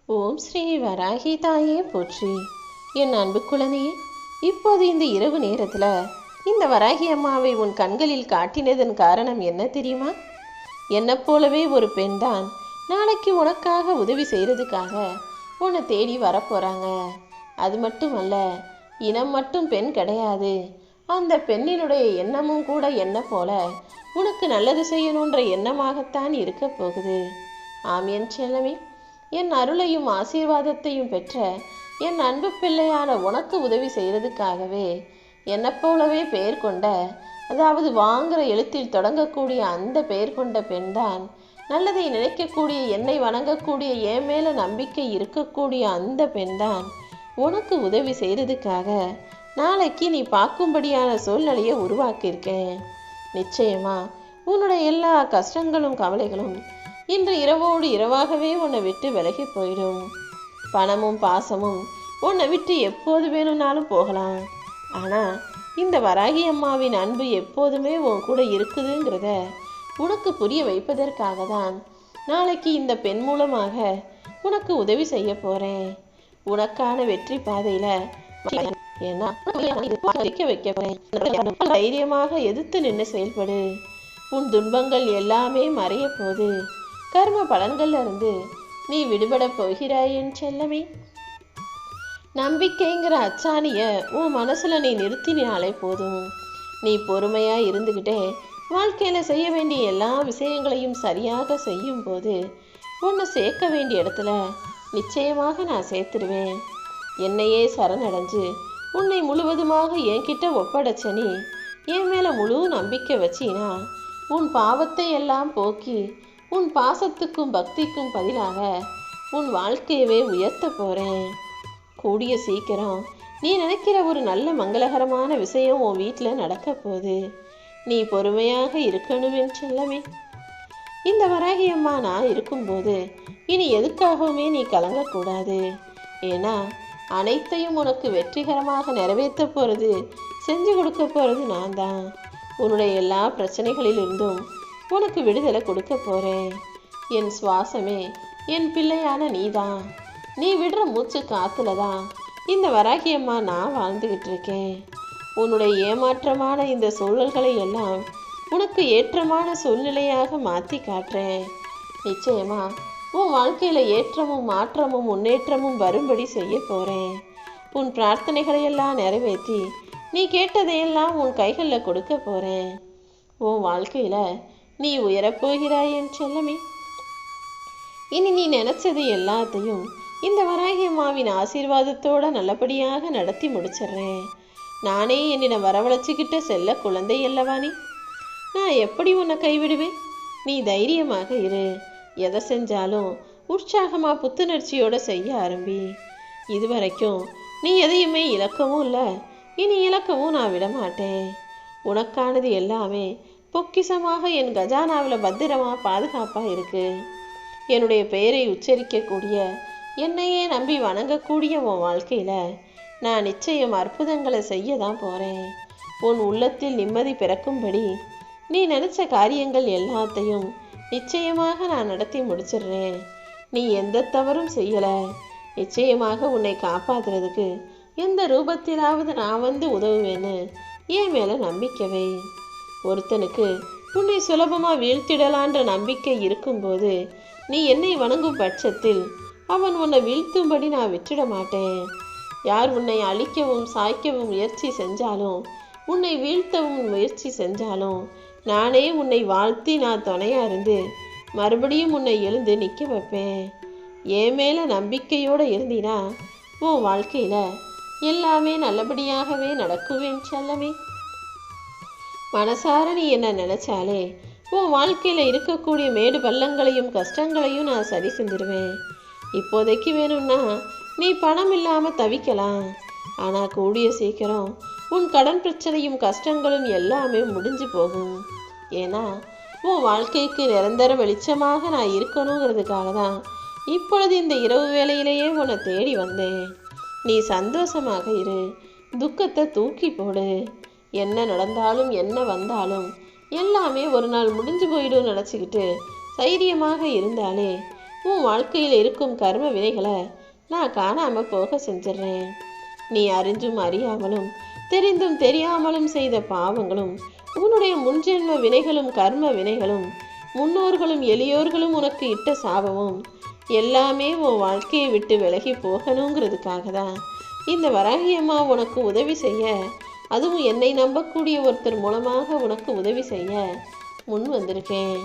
ஓம் ஸ்ரீ வராகி தாயே போற்றி. என் அன்பு குழந்தையே, இப்போது இந்த இரவு நேரத்தில் இந்த வராகி அம்மாவை உன் கண்களில் காட்டினதன் காரணம் என்ன தெரியுமா? என்னை போலவே ஒரு பெண் தான் நாளைக்கு உனக்காக உதவி செய்கிறதுக்காக உன்னை தேடி வரப்போகிறாங்க. அது மட்டுமல்ல, இனம் மட்டும் பெண் கிடையாது, அந்த பெண்ணினுடைய எண்ணமும் கூட என்ன போல உனக்கு நல்லது செய்யணுன்ற எண்ணமாகத்தான் இருக்க போகுது. ஆம் என் செல்லமே, என் அருளையும் ஆசீர்வாதத்தையும் பெற்ற என் அன்பு பிள்ளையான உனக்கு உதவி செய்கிறதுக்காகவே என்னை போலவே பெயர் கொண்ட, அதாவது வாங்குற எழுத்தில் தொடங்கக்கூடிய அந்த பெயர் கொண்ட பெண்தான், நல்லதை நினைக்கக்கூடிய, என்னை வணங்கக்கூடிய, என் மேலே நம்பிக்கை இருக்கக்கூடிய அந்த பெண்தான் உனக்கு உதவி செய்கிறதுக்காக நாளைக்கு நீ பார்க்கும்படியான சூழ்நிலையை உருவாக்கியிருக்கேன். நிச்சயமா உன்னுடைய எல்லா கஷ்டங்களும் கவலைகளும் இன்று இரவோடு இரவாகவே உன்னை விட்டு விலகி போயிடும். பணமும் பாசமும் உன்னை விட்டு எப்போது வேணும்னாலும் போகலாம். ஆனால் இந்த வராகி அம்மாவின் அன்பு எப்போதுமே உன் கூட இருக்குதுங்கிறத உனக்கு புரிய வைப்பதற்காக தான் நாளைக்கு இந்த பெண் மூலமாக உனக்கு உதவி செய்ய போகிறேன். உனக்கான வெற்றி பாதையில் வைக்க போறேன். தைரியமாக எதிர்த்து நின்று செயல்படு. உன் துன்பங்கள் எல்லாமே மறைய போது கர்ம பலன்கள்ல இருந்து நீ விடுபட போகிறாய் என் செல்லமே. நம்பிக்கைங்கிற அச்சாணிய உன் மனசுல நீ நிறுத்தினாலே போதும். நீ பொறுமையா இருந்துகிட்டே வாழ்க்கையில செய்ய வேண்டிய எல்லா விஷயங்களையும் சரியாக செய்யும் போது உன்னை சேர்க்க வேண்டிய இடத்துல நிச்சயமாக நான் சேர்த்துடுவேன். என்னையே சரணடைஞ்சு உன்னை முழுவதுமாக என்கிட்ட ஒப்படைச்ச நீ என் மேல முழு நம்பிக்கை வச்சினா உன் பாவத்தை எல்லாம் போக்கி உன் பாசத்துக்கும் பக்திக்கும் பதிலாக உன் வாழ்க்கையவே உயர்த்த போகிறேன். கூடிய சீக்கிரம் நீ நினைக்கிற ஒரு நல்ல மங்களகரமான விஷயம் உன் வீட்டில் நடக்க போகுது. நீ பொறுமையாக இருக்கணும் என் செல்லமே. இந்த வராகி அம்மா நான் இருக்கும்போது இனி எதுக்காகவுமே நீ கலங்கக்கூடாது. ஏன்னா அனைத்தையும் உனக்கு வெற்றிகரமாக நிறைவேற்ற போகிறது, செஞ்சு கொடுக்க போகிறது நான் தான். உன்னுடைய எல்லா பிரச்சனைகளிலிருந்தும் உனக்கு விடுதலை கொடுக்க போகிறேன். என் சுவாசமே, என் பிள்ளையான நீதான். நீ விடுற மூச்சு காத்துல தான் இந்த வராகி அம்மா நான் வாழ்ந்துக்கிட்டு இருக்கேன். உன்னுடைய ஏமாற்றமான இந்த சூழல்களை எல்லாம் உனக்கு ஏற்றமான சூழ்நிலையாக மாற்றி காட்டுறேன். நிச்சயமா உன் வாழ்க்கையில் ஏற்றமும் மாற்றமும் முன்னேற்றமும் வரும்படி செய்ய போகிறேன். உன் பிரார்த்தனைகளையெல்லாம் நிறைவேற்றி நீ கேட்டதையெல்லாம் உன் கைகளில் கொடுக்க போகிறேன். உன் வாழ்க்கையில் நீ உயரப்போகிறாய் என் செல்லமே. இனி நீ நினைச்சது எல்லாத்தையும் இந்த வராகி அம்மாவின் ஆசீர்வாதத்தோட நல்லபடியாக நடத்தி முடிச்சிடுறேன். நானே என்னிடம் வரவழைச்சிக்கிட்ட செல்ல குழந்தை அல்லவா நீ. நான் எப்படி உன்னை கைவிடுவேன்? நீ தைரியமாக இரு. எதை செஞ்சாலும் உற்சாகமா புத்துணர்ச்சியோட செய்ய ஆரம்பி. இதுவரைக்கும் நீ எதையுமே இழக்கவும் இல்லை, இனி இழக்கவும் நான் விடமாட்டேன். உனக்கானது எல்லாமே பொக்கிசமாக என் கஜானாவில் பத்திரமா பாதுகாப்பாக இருக்கு. என்னுடைய பெயரை உச்சரிக்கக்கூடிய, என்னையே நம்பி வணங்கக்கூடிய உன் வாழ்க்கையில் நான் நிச்சயம் அற்புதங்களை செய்ய தான் போகிறேன். உன் உள்ளத்தில் நிம்மதி பிறக்கும்படி நீ நினச்ச காரியங்கள் எல்லாத்தையும் நிச்சயமாக நான் நடத்தி முடிச்சிடுறேன். நீ எந்த தவறும் செய்யலை. நிச்சயமாக உன்னை காப்பாற்றுறதுக்கு எந்த ரூபத்திலாவது நான் வந்து உதவுவேன்னு என் மேலே நம்பிக்கவை. ஒருத்தனுக்கு உன்னை சுலபமாக வீழ்த்திடலான்ற நம்பிக்கை இருக்கும்போது நீ என்னை வணங்கும் பட்சத்தில் அவன் உன்னை வீழ்த்தும்படி நான் விட்டுட மாட்டேன். யார் உன்னை அழிக்கவும் சாய்க்கவும் முயற்சி செஞ்சாலும், உன்னை வீழ்த்தவும் முயற்சி செஞ்சாலும், நானே உன்னை வாழ்த்தி நான் துணையாக இருந்து மறுபடியும் உன்னை எழுந்து நிற்க வைப்பேன். என் மேலே நம்பிக்கையோடு இருந்தினா உன் வாழ்க்கையில் எல்லாமே நல்லபடியாகவே நடக்குவேன் செல்லமே. மனசார நீ என்ன நினைச்சாலே உன் வாழ்க்கையில் இருக்கக்கூடிய மேடு பள்ளங்களையும் கஷ்டங்களையும் நான் சரி செஞ்சிருவேன். இப்போதைக்கு வேணும்னா நீ பணம் இல்லாமல் தவிக்கலாம். ஆனால் கூடிய சீக்கிரம் உன் கடன் பிரச்சனையும் கஷ்டங்களும் எல்லாமே முடிஞ்சு போகும். ஏன்னா உன் வாழ்க்கைக்கு நிரந்தர வெளிச்சமாக நான் இருக்கணுங்கிறதுக்காக தான் இப்பொழுது இந்த இரவு வேளையிலேயே உன்னை தேடி வந்தேன். நீ சந்தோஷமாக இரு, துக்கத்தை தூக்கி போடு. என்ன நடந்தாலும் என்ன வந்தாலும் எல்லாமே ஒரு நாள் முடிஞ்சு போயிடும் நினச்சிக்கிட்டு தைரியமாக இருந்தாலே உன் வாழ்க்கையில் இருக்கும் கர்ம வினைகளை நான் காணாம போக செஞ்சிடறேன். நீ அறிஞ்சும் அறியாமலும் தெரிந்தும் தெரியாமலும் செய்த பாவங்களும் உன்னுடைய முன்ஜென்ம வினைகளும் கர்ம வினைகளும் முன்னோர்களும் எளியோர்களும் உனக்கு இட்ட சாபமும் எல்லாமே உன் வாழ்க்கையை விட்டு விலகி போகணுங்கிறதுக்காக தான் இந்த வராகி அம்மா உனக்கு உதவி செய்ய, அதுவும் என்னை நம்பக்கூடிய ஒருத்தர் மூலமாக உனக்கு உதவி செய்ய முன் வந்திருக்கேன்.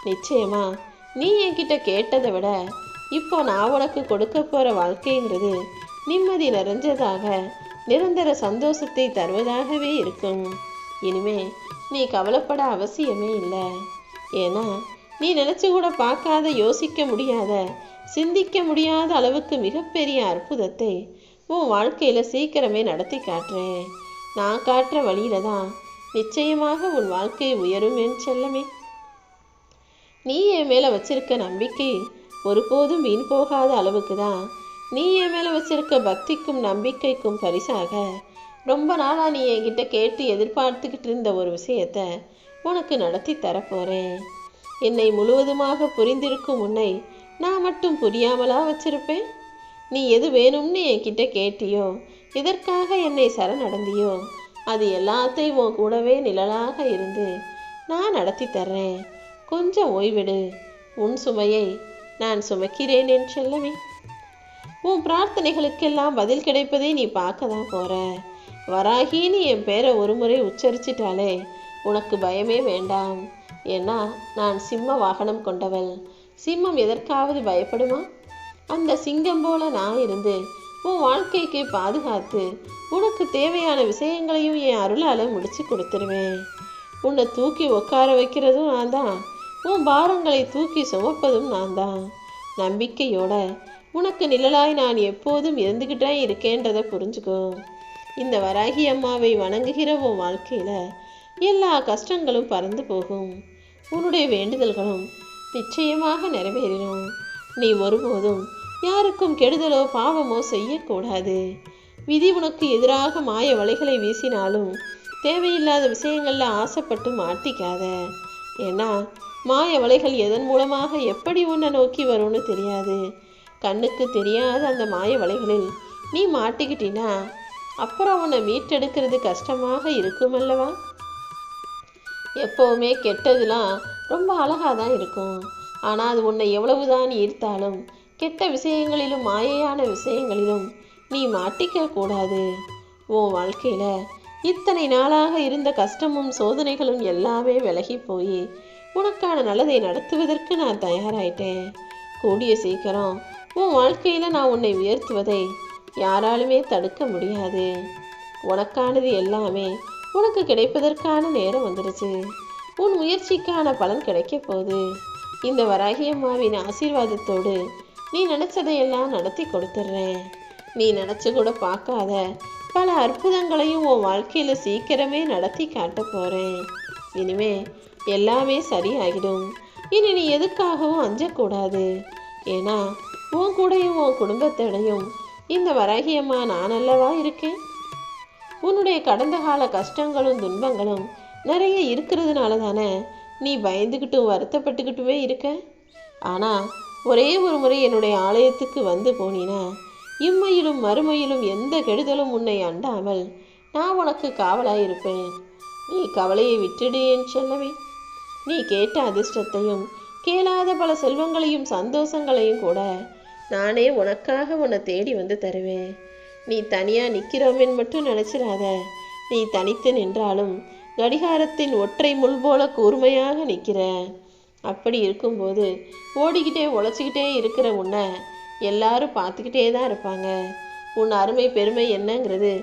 நிச்சயமா நீ என்கிட்ட கேட்டதை விட இப்போ நான் உனக்கு கொடுக்க போகிற வாழ்க்கைங்கிறது நிம்மதி நிறைஞ்சதாக நிரந்தர சந்தோஷத்தை தருவதாகவே இருக்கும். இனிமே நீ கவலைப்பட அவசியமே இல்லை. ஏன்னா நீ நினச்சி கூட பார்க்காத, யோசிக்க முடியாத, சிந்திக்க முடியாத அளவுக்கு மிகப்பெரிய அற்புதத்தை உன் வாழ்க்கையில் சீக்கிரமே நடத்தி காட்டுறேன். நான் காட்டுற வழியில தான் நிச்சயமாக உன் வாழ்க்கை உயரும் என் செல்லமே. நீ என் மேலே வச்சிருக்க நம்பிக்கை ஒருபோதும் வீண் போகாத அளவுக்கு தான் நீ என் மேலே வச்சிருக்க பக்திக்கும் நம்பிக்கைக்கும் பரிசாக ரொம்ப நாளாக நீ என்கிட்ட கேட்டு எதிர்பார்த்துக்கிட்டு இருந்த ஒரு விஷயத்தை உனக்கு நடத்தி தரப்போகிறேன். என்னை முழுவதுமாக புரிந்திருக்கும் உன்னை நான் மட்டும் புரியாமலா வச்சிருப்பேன்? நீ எது வேணும்னு என்கிட்ட கேட்டியோ, இதற்காக என்னை சரணடைந்தியோ, அது எல்லாத்தையும் உன் கூடவே நிழலாக இருந்து நான் நடத்தி தர்றேன். கொஞ்சம் ஓய்விடு. உன் சுமையை நான் சுமக்கிறேன் என் செல்லமே. உன் பிரார்த்தனைகளுக்கெல்லாம் பதில் கிடைப்பதை நீ பார்க்க தான் போற. வராகின்னு என் பேரை ஒரு முறை உச்சரிச்சிட்டாலே உனக்கு பயமே வேண்டாம். ஏன்னா நான் சிம்ம வாகனம் கொண்டவள். சிம்மம் எதற்காவது பயப்படுமா? அந்த சிங்கம் போல நான் இருந்து உன் வாழ்க்கைக்கு பாதுகாத்து உனக்கு தேவையான விஷயங்களையும் என் அருளால் முடிச்சு கொடுத்துருவேன். உன்னை தூக்கி உட்கார வைக்கிறதும் நான் தான், உன் பாரங்களை தூக்கி சுமப்பதும் நான் தான். நம்பிக்கையோட உனக்கு நிழலாய் நான் எப்போதும் இருந்துக்கிட்டே இருக்கேன்றதை புரிஞ்சுக்கோ. இந்த வராகி அம்மாவை வணங்குகிற உன் வாழ்க்கையில் எல்லா கஷ்டங்களும் பறந்து போகும். உன்னுடைய வேண்டுதல்களும் நிச்சயமாக நிறைவேறிடும். நீ ஒருபோதும் யாருக்கும் கெடுதலோ பாவமோ செய்யக்கூடாது. விதி உனக்கு எதிராக மாய வலைகளை வீசினாலும் தேவையில்லாத விஷயங்களில் ஆசைப்பட்டு மாட்டிக்காத. ஏன்னா மாய வலைகள் எதன் மூலமாக எப்படி உன்னை நோக்கி வரும்னு தெரியாது. கண்ணுக்கு தெரியாத அந்த மாய வலைகளில் நீ மாட்டிக்கிட்டினா அப்புறம் உன்னை மீட்டெடுக்கிறது கஷ்டமாக இருக்கும் அல்லவா? எப்போவுமே கெட்டதுலாம் ரொம்ப அழகாக தான் இருக்கும். ஆனால் அது உன்னை எவ்வளவுதான் ஈர்த்தாலும் கெட்ட விஷயங்களிலும் மாயையான விஷயங்களிலும் நீ மாட்டிக்க கூடாது. உன் வாழ்க்கையில் இத்தனை நாளாக இருந்த கஷ்டமும் சோதனைகளும் எல்லாமே விலகி போய் உனக்கான நல்லதை நடத்துவதற்கு நான் தயாராயிட்டேன். கூடிய சீக்கிரம் உன் வாழ்க்கையில் நான் உன்னை உயர்த்துவதை யாராலுமே தடுக்க முடியாது. உனக்கானது எல்லாமே உனக்கு கிடைப்பதற்கான நேரம் வந்துடுச்சு. உன் முயற்சிக்கான பலன் கிடைக்க போகுது. இந்த வராகி அம்மாவின் ஆசீர்வாதத்தோடு நீ நினச்சதையெல்லாம் நடத்தி கொடுத்துட்றேன். நீ நினச்சி கூட பார்க்காத பல அற்புதங்களையும் உன் வாழ்க்கையில் சீக்கிரமே நடத்தி காட்ட போகிறேன். இனிமே எல்லாமே சரியாகிடும். இனி நீ எதுக்காகவும் அஞ்சக்கூடாது. ஏன்னா உன் கூடையும் உன் குடும்பத்தோடையும் இந்த வராகி அம்மா நான் அல்லவா இருக்கேன். உன்னுடைய கடந்த கால கஷ்டங்களும் துன்பங்களும் நிறைய இருக்கிறதுனால தானே நீ பயந்துக்கிட்டும் வருத்தப்பட்டுக்கிட்டுமே இருக்க. ஆனால் ஒரே ஒரு முறை என்னுடைய ஆலயத்துக்கு வந்து போனினா இம்மையிலும் மறுமையிலும் எந்த கெடுதலும் உன்னை அண்டாமல் நான் உனக்கு காவலாக இருப்பேன். நீ கவலையை விட்டுடு என் செல்லவே. நீ கேட்ட அதிர்ஷ்டத்தையும் கேளாத பல செல்வங்களையும் சந்தோஷங்களையும் கூட நானே உனக்காக உன்னை தேடி வந்து தருவேன். நீ தனியாக நிற்கிறவன் மட்டும் நினச்சிடாத. நீ தனித்து நின்றாலும் கடிகாரத்தின் ஒற்றை முள் போல கூர்மையாக நிற்கிற. அப்படி இருக்கும்போது ஓடிக்கிட்டே உழைச்சிக்கிட்டே இருக்கிற உன்னை எல்லாரும் பார்த்துக்கிட்டே தான் இருப்பாங்க. உன் அருமை பெருமை என்னங்கிறது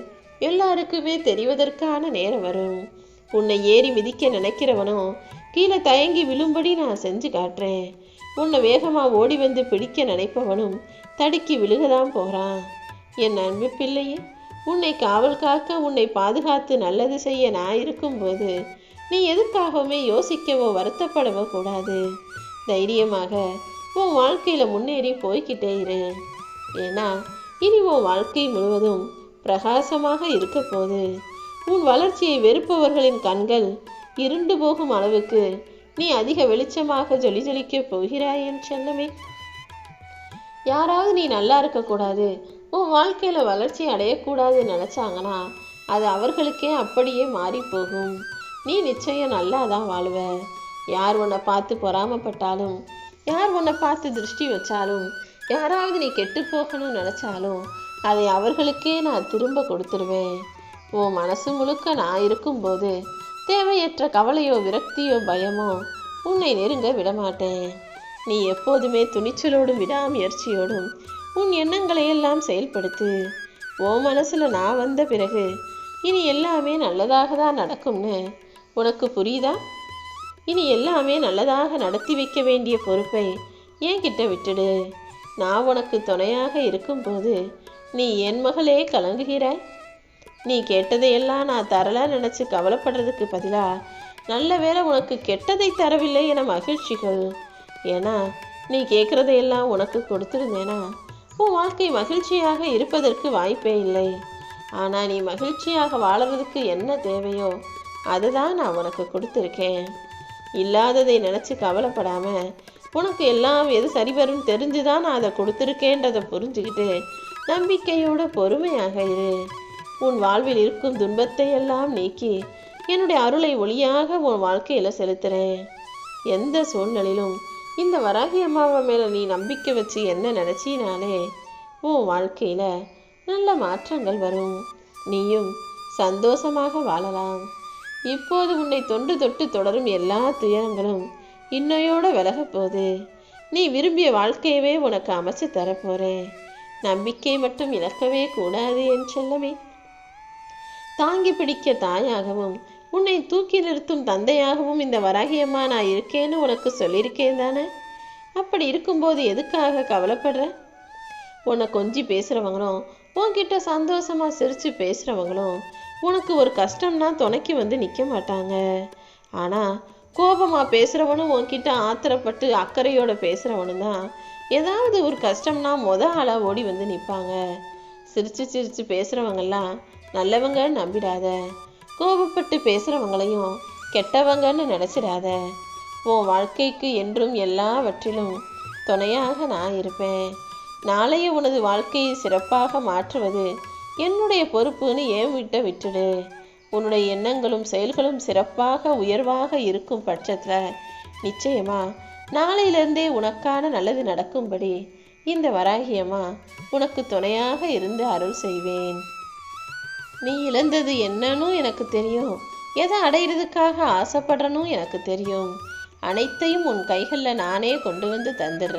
எல்லாருக்குமே தெரிவதற்கான நேரம் வரும். உன்னை ஏறி மிதிக்க நினைக்கிறவனும் கீழே தயங்கி விழும்படி நான் செஞ்சு காட்டுறேன். உன்னை வேகமாக ஓடி வந்து பிடிக்க நினைப்பவனும் தடுக்கி விழுகதான் போகிறான். என் அன்பு பிள்ளையே, உன்னை காவல் காக்க உன்னை பாதுகாத்து நல்லது செய்ய நான் இருக்கும்போது நீ எதுக்காகவுமே யோசிக்கவோ வருத்தப்படவோ கூடாது. தைரியமாக உன் வாழ்க்கையில் முன்னேறி போய்கிட்டே இரு. ஏன்னா இனி உன் வாழ்க்கை முழுவதும் பிரகாசமாக இருக்க போது. உன் வளர்ச்சியை வெறுப்பவர்களின் கண்கள் இருண்டு போகும் அளவுக்கு நீ அதிக வெளிச்சமாக ஜொலிக்க போகிறாய் என் செல்லமே. யாராவது நீ நல்லா இருக்கக்கூடாது, உன் வாழ்க்கையில் வளர்ச்சி அடையக்கூடாதுன்னு நினச்சாங்கன்னா அது அவர்களுக்கே அப்படியே மாறி போகும். நீ நிச்சயம் நல்லா தான் வாழ்வ. யார் உன்னை பார்த்து பொறாமப்பட்டாலும், யார் உன்னை பார்த்து திருஷ்டி வச்சாலும், யாராவது நீ கெட்டு போகணும்னு நினச்சாலும் அதை அவர்களுக்கே நான் திரும்ப கொடுத்துருவேன். உன் மனசு முழுக்க நான் இருக்கும்போது தேவையற்ற கவலையோ விரக்தியோ பயமோ உன்னை நெருங்க விடமாட்டேன். நீ எப்போதுமே துணிச்சலோடும் விடாமுயற்சியோடும் உன் எண்ணங்களை எல்லாம் செயல்படுத்து. உன் மனசுல நான் வந்த பிறகு இனி எல்லாமே நல்லதாக தான் நடக்கும்னு உனக்கு புரியுதா? இனி எல்லாமே நல்லதாக நடத்தி வைக்க வேண்டிய பொறுப்பை என்கிட்ட விட்டுடு. நான் உனக்கு துணையாக இருக்கும்போது நீ என் மகளே கலங்குகிறாய். நீ கேட்டதையெல்லாம் நான் தரல நினச்சி கவலைப்படுறதுக்கு பதிலாக நல்ல வேளை உனக்கு கெட்டதை தரவில்லை என மகிழ்ச்சிகள். ஏன்னா நீ கேட்குறதையெல்லாம் உனக்கு கொடுத்துருந்தேனா உன் வாழ்க்கை மகிழ்ச்சியாக இருப்பதற்கு வாய்ப்பே இல்லை. ஆனால் நீ மகிழ்ச்சியாக வாழறதுக்கு என்ன தேவையோ அதுதான் நான் உனக்கு கொடுத்துருக்கேன். இல்லாததை நினச்சி கவலைப்படாமல் உனக்கு எல்லாம் எது சரிவரும் தெரிஞ்சுதான் நான் அதை கொடுத்துருக்கேன்றதை புரிஞ்சுக்கிட்டு நம்பிக்கையோட பொறுமையாக இரு. உன் வாழ்வில் இருக்கும் துன்பத்தை எல்லாம் நீக்கி என்னுடைய அருளை ஒளியாக உன் வாழ்க்கையில் செலுத்துகிறேன். எந்த சூழ்நிலையிலும் இந்த வராகி அம்மாவை மேலே நீ நம்பிக்கை வச்சு என்ன நினச்சினாலே உன் வாழ்க்கையில் நல்ல மாற்றங்கள் வரும். நீயும் சந்தோஷமாக வாழலாம். இப்போது உன்னை தொண்டு தொட்டு தொடரும் எல்லா துயரங்களும் இன்னையோட விலக போகுது. நீ விரும்பிய வாழ்க்கையவே உனக்கு அமைச்சு தரப்போறேன். நம்பிக்கை மட்டும் இழக்கவே கூடாது என் செல்லமே. தாங்கி பிடிக்க தாயாகவும் உன்னை தூக்கி நிறுத்தும் தந்தையாகவும் இந்த வராகியம்மா நான் இருக்கேன்னு உனக்கு சொல்லியிருக்கேன் தானே. அப்படி இருக்கும்போது எதுக்காக கவலைப்படுற? உன்னை கொஞ்சி பேசுகிறவங்களும் உன்கிட்ட சந்தோஷமாக சிரித்து பேசுகிறவங்களும் உனக்கு ஒரு கஷ்டம்னா துணைக்கு வந்து நிற்க மாட்டாங்க. ஆனால் கோபமாக பேசுகிறவனும் உன்கிட்ட ஆத்திரப்பட்டு அக்கறையோடு பேசுகிறவனும் தான் ஏதாவது ஒரு கஷ்டம்னா ஆளாக ஓடி வந்து நிற்பாங்க. சிரித்து சிரித்து பேசுகிறவங்கெல்லாம் நல்லவங்கன்னு நம்பிடாத. கோபப்பட்டு பேசுகிறவங்களையும் கெட்டவங்கன்னு நினச்சிடாத. உன் வாழ்க்கைக்கு என்றும் எல்லாவற்றிலும் துணையாக நான் இருப்பேன். நாளைய உனது வாழ்க்கையை சிறப்பாக மாற்றுவது என்னுடைய பொறுப்புன்னு ஏன் விட்டுடு. உன்னுடைய எண்ணங்களும் செயல்களும் சிறப்பாக உயர்வாக இருக்கும் பட்சத்தில் நிச்சயமா நாளையிலிருந்தே உனக்கான நல்லது நடக்கும்படி இந்த வராகியம்மா உனக்கு துணையாக இருந்து அருள் செய்வேன். நீ இழந்தது என்னன்னு எனக்கு தெரியும். எதை அடையிறதுக்காக ஆசைப்படுறனும் எனக்கு தெரியும். அனைத்தையும் உன் கைகளில் நானே கொண்டு வந்து தந்துடுறேன்.